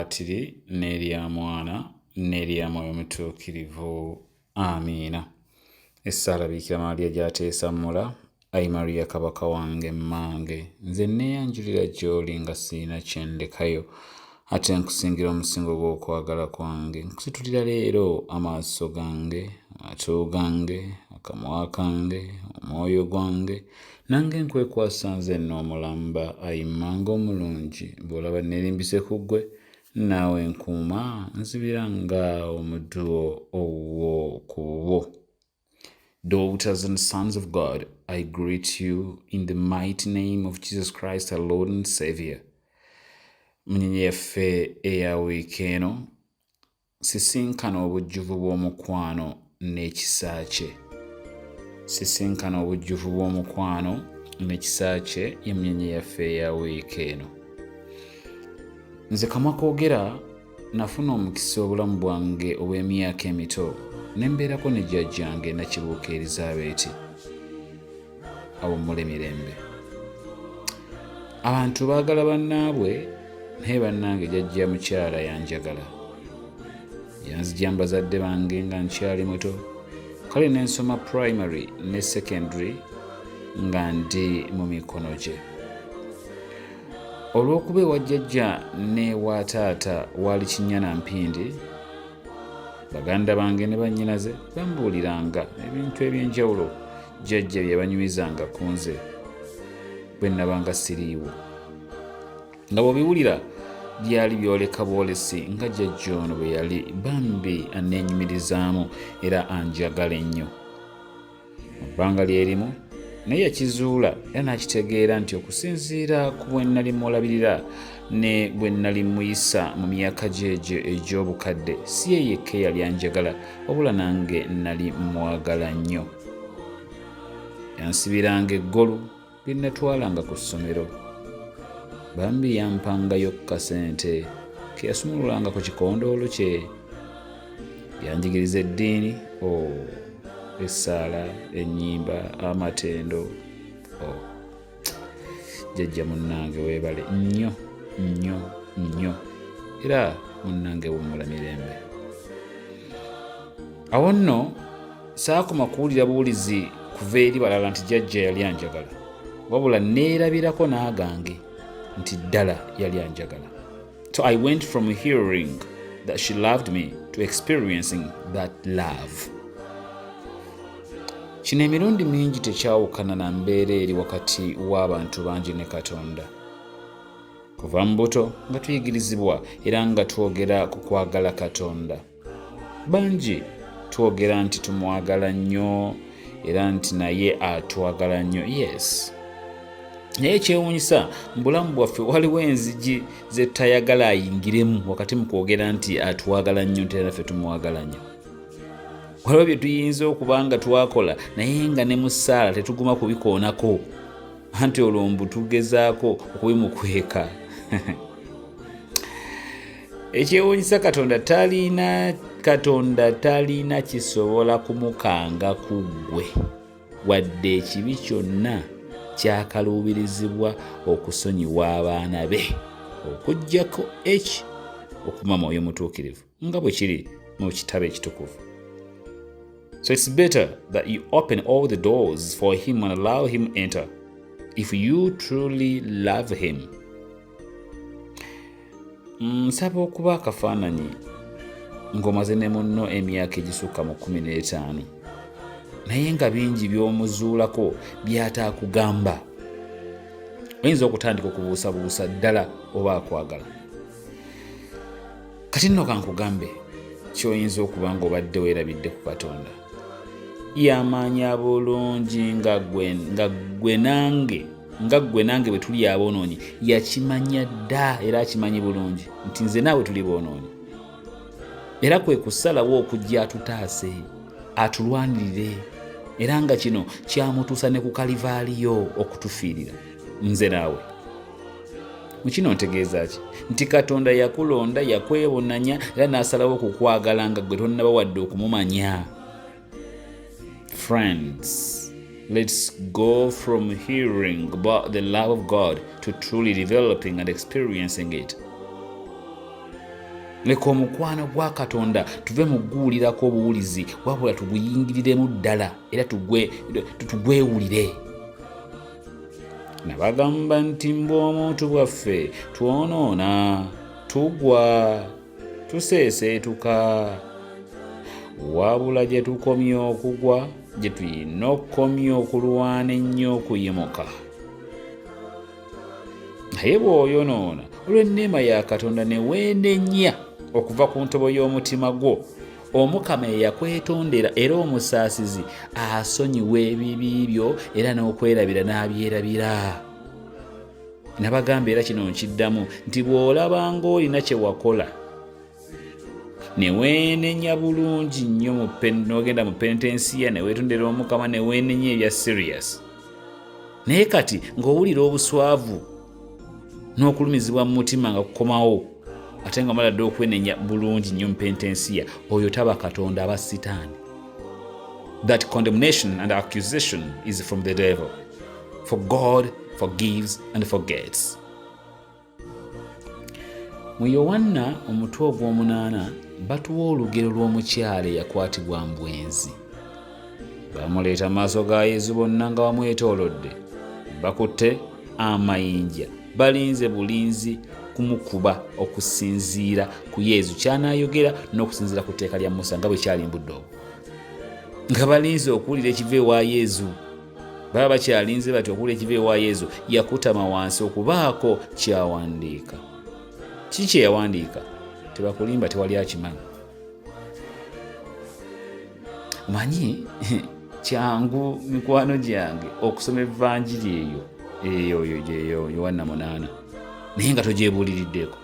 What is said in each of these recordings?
Waakiri n'erya Mwana n'erya Mwoyo Omutuukirivu. Amiina. Essaala Bikira Maaliya gy'ateesammula. Ayi Mariya Kabaka wange mmange, nze neeyanjulira gy'oli nga sirina kye ndekayo, ate nkusingira omusingo gw'okwagala kwange. Nkusitulira leero amaaso gange, amatu gange, akamwa kange, omwoyo gwange, nange nkwekwasa nze n'omulamba. Ayi mmange omulungi, bw'olaba neerimbise ku ggwe, naawe nkuuma nzibira nga omuddu owwo ku bubwo. Daughters and sons of God, I greet you in the mighty name of Jesus Christ, our Lord and Savior. Munyenye yaffe eya wiiki eno, sisinkana obujjuvu bw'omukwano n'ekisa kye. Sisinkana obujjuvu bw'omukwano n'ekisa kye ye munyenye yaffe eya wiiki eno. Nze kamwa koogera nafuna omukisa obulamu bwange obw'emyaka emito, ne mbeerako ne jjajjange Nakibuuka Elizabeth awummule mirembe. Abantu baagala bannaabwe, naye bannange jjajja mukyala yanjagala. Yanzigya mu bazadde bange nga nkyali muto, kale ne nsoma primary ne secondary nga ndi mu mikono gye. Olw'okuba ewa jjajja n'ewa taata waali Kinnyana Mpindi, baganda bange ne bannyinaze bambuuliranga ebintu eby'enjawulo jjajja bye banyumizanga ku nze bwe nnabanga siriiwo. Nga bw'obiwulira byali byoleka bwolesi nga jjajja ono bwe yali bambi anneenyumirizaamu era anjagala ennyo. Mu bbanga lyerimu naye yakizuula era n'akitegeera nti okusinziira ku bwe nnali mulabirira ne bwe nnali muyisa mu myaka gyegyo egy'obukadde, si ye yekka yali anjagala, wabula nange nali mwagala nnyo. Yansibiranga eggolu lye natwalanga ku ssomero, bambi yampangayo kasente ke yasumululanga ku kikondoolo kye. Yanjigiriza eddiini, essaala, ennyimba, amatendo. Jjajja munnange weebale nnyo nnyo nnyo, era munnange wummula mirembe. Awo nno saakoma kuwulira buwulizi kuva eri balala nti jjajja yali anjagala, wabula neerabirako n'agange nti ddala yali anjagala. So I went from hearing that she loved me to experiencing that love. Kino emirundi mingi tekyawukana na mbeera eri wakati w'abantu bangi ne Katonda. Kuva mu buto nga tuyigirizibwa era nga twogera ku kwagala Katonda. Bangi twogera nti tumwagala nnyo era nti naye atwagala nnyo. Yes. Naye ekyewuunyisa mu bulamu bwaffe waliwo enzigi ze tutayagala ayingiremu wakati mu kwogera nti atwagala nnyo nti naffe tumwagala nnyo. Waliwo bye tuyinza okuba nga twakola naye nga ne mu ssaala tetuguma kubikoonako, anti olwo mbu tugezaako okubimukweka. Ekyewuunyisa Katonda talina kisobola kumukanga ku ggwe, wadde ekibi kyonna kyakaluubirizibwa okusonyiwa abaana be, okuggyako okuma Mwoyo Mutuukirivu nga bwe kiri mu kitabo ekitukuvu. So it's better that you open all the doors for him and allow him enter if you truly love him. Nsaba okuba akafaananyi ng'omaze ne munno emyaka egisukka mu 15, naye nga bingi by'omuzuulako by'ataakugamba. Oyinza okutandika okubuusabuusa ddala oba akwagala. Kati nno kankugambe ky'oyinza okuba ng'obadde weerabidde ku Katonda. Yamanya bulungi nga gwe nange bwe tuli aboonoonyi, yakimanya dda era akimanyi bulungi nti nze naawe tuli boonoonyi. Era kwe kusalawo okujja atutaase, atulwanirire, era nga kino kyamutuusa ne ku Kalivaaliyo okutufiirira nze naawe. Mu kino ntegeeza ki? Nti Katonda yakulonda, yakwebonanya era n'asalawo okukwagala nga gwe tonnaba wadde okumumanya. Friends, let's go from hearing about the love of God to truly developing and experiencing it. leka omukwano gwa Katonda tuve mu gguulirako obuwulizi wabula tuguyingiriremu ddala era tugwewulire. Nabagamba nti ng'omuntu bwaffe twonoona, tugwa, tuseeseetuka. Wabula gye tukomye okugwa, gye tulina okukomya okulwana ennyo okuyimuka. Naye bw'oyonoona olw'enneema ya Katonda ne weenenya okuva ku ntobo y'omutima gwo, Omukama eyakwetondera era omusaasizi asonyiwa ebibi byo era n'okwerabira n'abyerabira. Nabagamba era kino nkiddamu nti bw'olabanga olina kye wakola ne weenenya bulungi nnyo n'ogenda mu penitensiya ne weetondera Omukama ne weenenya ebya serious, naye kati ng'owulira obuswavu n'okulumizibwa mu mutima nga kukomawo ate nga maladde okwenenya bulungi nnyo mu penitensiya, oyo taba Katonda, aba Sitaani. That condemnation and accusation is from the devil, for God forgives and forgets. Mu Yowanna omutwe ogw'omunaana batuwa olugero lw'omukyala eyakwatibwa mu bwenzi. Bamuleeta mu maaso ga Yesu bonna nga bamwetoolodde, bakutte amayinja, balinze bulinzi kumukuba okusinziira ku Yesu ky'anaayogera n'okusinziira ku tteeka lya Musa nga bwe kyalimbudde obwo. Nga balinze okuwulira ekiva ewa Yesu, baba bakyalinze bati okuwulira ekiva ewa Yesu, yakutama wansi okubaako ky'awandiika. Kiki kye yawandiika? Tebakulimba tewali akimanyi. Manyi kyangu mikwano gyange okusoma evvanjiri eyo Yowanna 8, naye nga togyebuuliriddeko.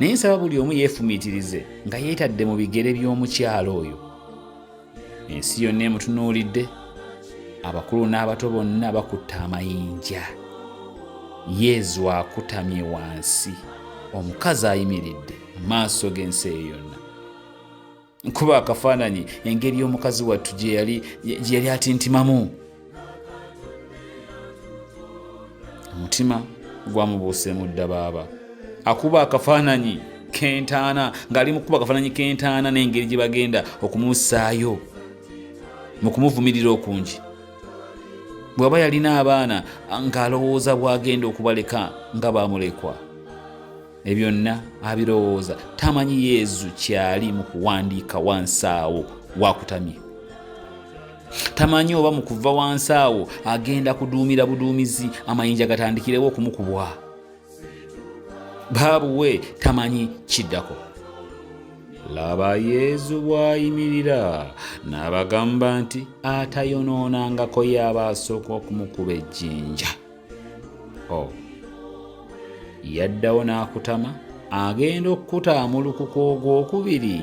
Naye nsaba buli omu yeefumiitirize nga yeetadde mu bigere by'omukyalo oyo. Ensi yonna emutunuulidde, abakulu n'abato bonna bakutte amayinja. Yesu akutamye wansi, omukazi ayimiridde mu maaso g'ensi eyo yonna. Nkuba akafaananyi engeri y'omukazi wattu gye yali atintimamu. Omutima gwamubuuseemu ddabaaba. Akuba akafaananyi k'entaana, ng'ali mu kuba akafaananyi k'entaana n'engeri gye bagenda okumussaayo mu kumuvumirira okungi. Bw'aba yalina abaana ng'alowooza bw'agenda okubaleka nga baamulekwa. Ebyo byonna abirowooza, tamanyi Yesu kyali mu kuwandiika wansi awo wakutamye. Tamanyi oba mu kuva wansi awo agenda kuduumira buduumizi amayinja gatandikirewo okumukubwa. Baabuwe tamanyi kiddako. Laba Yesu bw'ayimirira n'abagamba nti atayonoonangako y'aba asooka okumukuba ejjinja. Yaddawo n'akutama, agenda okutaamulukuka ogwokubiri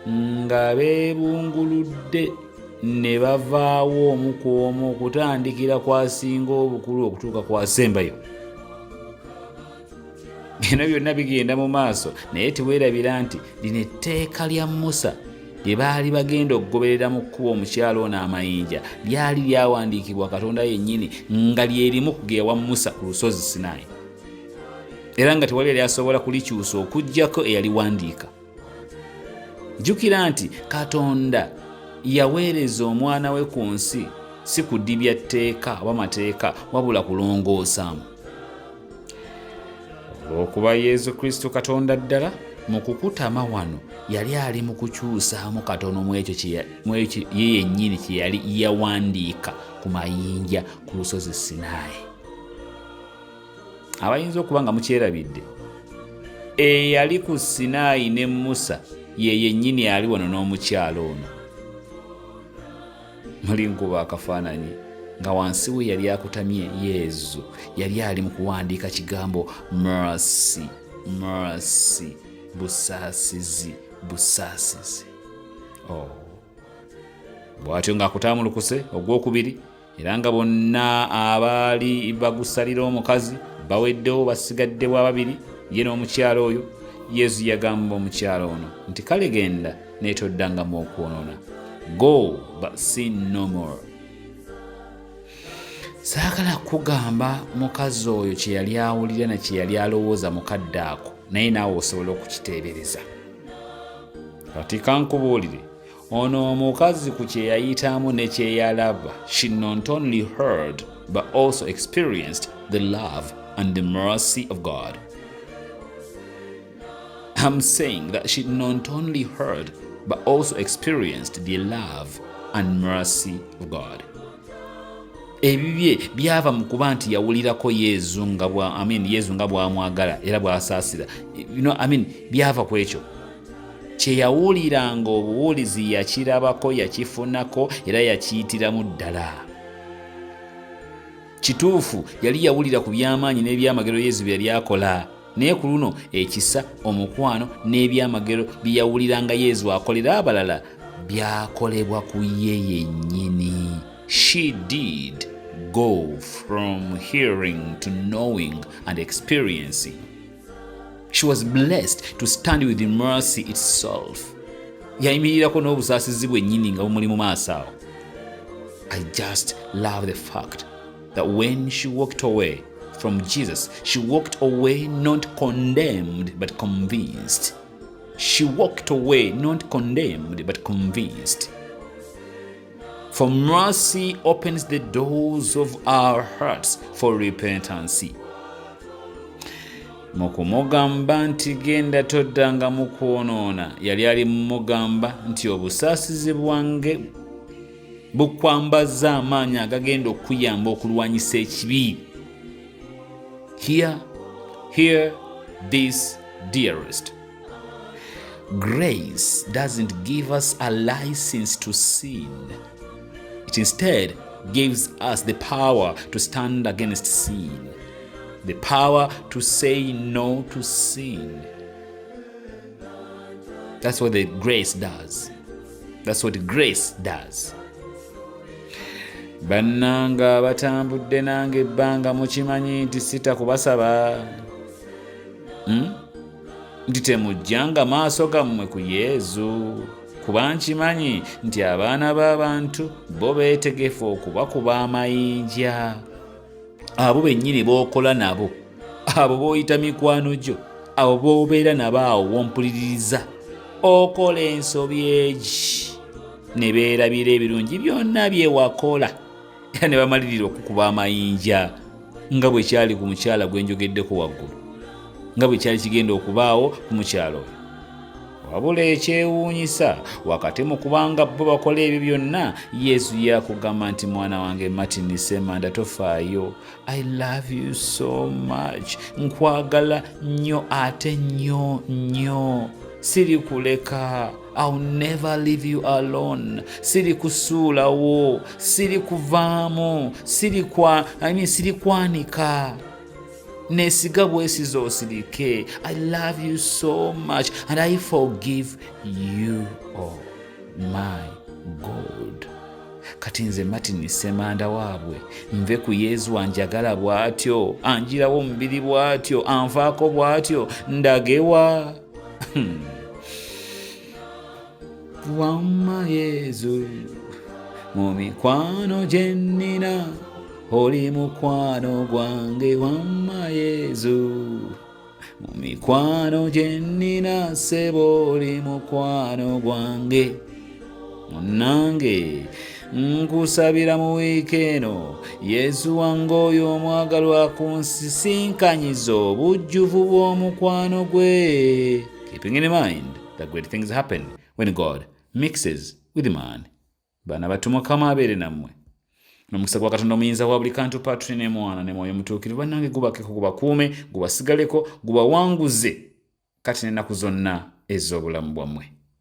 nga beebunguludde ne bavaawo omu ku omu okutandikira kwasinga obukulu okutuuka kwasembayo. Bino byonna bigenda mu maaso, naye teweerabira nti lino etteeka lya Musa lye baali bagenda okugoberera mu kkuba omukyalo ono amayinja lyali lyawandiikibwa Katonda yennyini nga lyerimu kugeewa Musa ku lusozi Sinaayi. Era nga tewali yali asobola kulikyusa okuggyako eyaliwandiika. Jjukira nti Katonda yaweereza omwana we ku nsi si kudibya tteeka oba mateeka wabula kulongoosaamu. Olw'okuba Yesu Kristo Katonda ddala, mu kukutama wano yali ali mu kukyusaamu katono mu ekyo ye yennyini kye yali yawandiika ku mayinja ku lusozi Sinaayi. Abayinza okuba nga mukyerabidde, eyali ku Sinaayi ne Musa ye yennyini ali wano n'omukyalo ono. Muli nkuba akafaananyi nga wansi we yali akutamye Yesu yali ali mu kuwandiika kigambo mercy, mercy, busaasizi, busaasizi. Bw'atyo ng'akutaamulukuse ogwokubiri, era nga bonna abaali bagusalira omukazi baweddewo basigaddewo ababiri, ye n'omukyalo oyo. Yesu yagamba omukyalo ono nti kale genda neetoddangamu okwonoona. Go but sin no more. Saagala kugamba mukazi oyo kye yali awulira na kye yali alowooza mukadde ako, naye naawe osobola okukiteebereza. kati kankubuulire ono omukazi ku kye yayitamu ne kye yalaba, she not only heard but also experienced the love and the mercy of God. I'm saying that she not only heard but also experienced the love and mercy of God. Ebibye byava mu kuba nti yawulirako Yesu nga bw'amwagala era bw'asaasira. Byava ku ekyo. Kye yawuliranga obuwulizi yakirabako, yakifunako era yakiyitiramu ddala. Kituufu yali yawulira ku by'amaanyi n'ebyamagero Yesu bye yali akola. Naye ku luno ekisa, omukwano n'ebyamagero bye yawuliranga Yesu akolera abalala byakolebwa ku ye yennyini. She did go from hearing to knowing and experiencing. She was blessed to stand with the mercy itself. Yayimirirako n'obusaasizi bwennyini nga bumuli mu maaso awo. I just love the fact that when she walked away from Jesus, she walked away not condemned but convinced. She walked away not condemned but convinced. For mercy opens the doors of our hearts for repentance. Mu kumugamba nti genda toddanga mu kwonoona, yali ali mugamba nti obusaasizi bwange bukwambaza amaanyi agagenda okuyamba okulwanyisa ekibi. Hear this, dearest. Grace doesn't give us a license to sin. It instead gives us the power to stand against sin, the power to say no to sin. That's what the grace does. That's what grace does. Bannanga abatambudde nange ebbanga mukimanyi nti sitakubasaba. Nti temujjanga maaso gammwe ku Yesu, kuba nkimanyi nti abaana b'abantu bo beetegefu okubakuba amayinja. Abo bennyini b'okola nabo, abo b'oyita mikwano gyo, abo b'obeera nabo awo w'ompuliririza, okola ensobi egi ne beerabira ebirungi byonna bye wakola era ne bamalirira okukuba amayinja, nga bwe kyali ku mukyala gwe njogeddeko waggulu, nga bwe kyali kigenda okubaawo ku mukyalo oyo. Wabula ekyewuunyisa wakati mu kubanga bo bakola ebyo byonna, Yesu yakugamba nti mwana wange Martin Semanda tofaayo. I love you so much. Nkwagala nnyo ate nnyo. Siri kuleka. I'll never leave you alone. Siri kusuulawo. Siri kuvaamu. Siri kwanika. Nesiga bwesizo osirike. I love you so much and I forgive you, oh my God. Kati nze Martin Semanda waabwe nve ku Yesu anjagala bw'atyo, anjirawo omubiri bw'atyo, anfaako bw'atyo, ndagewa. Wamma Yesu mu mikwano gye nnina, oli mukwano gwange. Wamma Yesu mu mikwano gye nnina, ssebo oli mukwano gwange. Munnange nkusabira mu wiiki eno Yesu wange oyo omwagalwa akunsisinkanyiza obujjuvu bw'omukwano gwe. Keeping in mind that great things happen when God mixes with man. Bana batumwa Mukama abeere nammwe. N'omukisa gwa Katonda omuyinza wa buli kantu, Patri ne Mwana ne Mwoyo Mutuukirivu, bannange gubakeko, gubakuume, gubasigaleko, gubawanguze kati n'ennaku zonna ez'obulamu bwammwe.